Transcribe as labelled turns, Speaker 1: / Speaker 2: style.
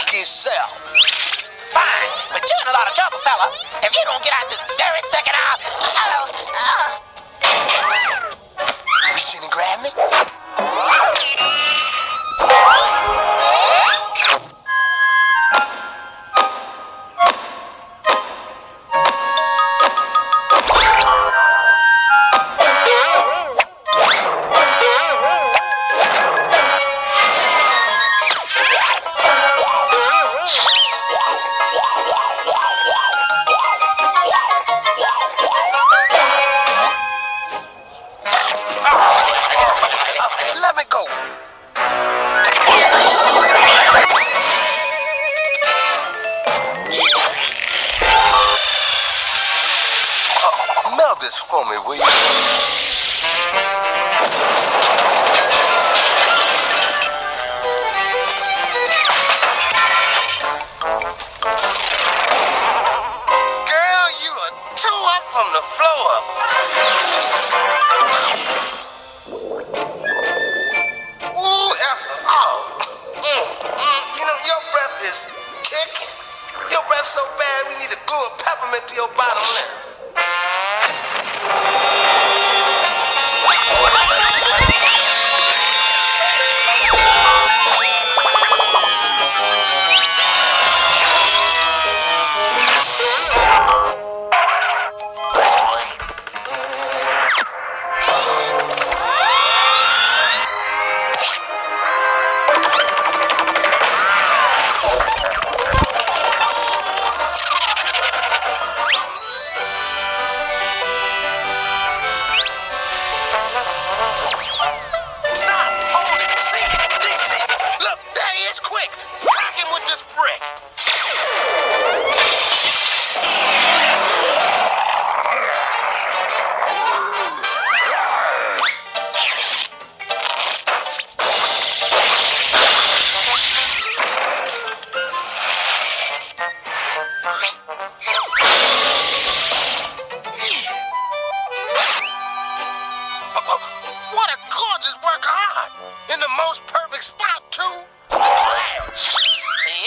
Speaker 1: funky self.
Speaker 2: Fine, but you're in a lot of trouble, fella. If you don't get out this very second,
Speaker 1: Reach in and grab me. Let me go. Melt this for me, will you? Girl, you are too up from the floor up. You know, your breath is kicking. Your breath's so bad, we need to glue a peppermint to your bottom lip. Stop! Hold it! Seize! De-seize! Look, there he is! Quick! Crack him with this brick!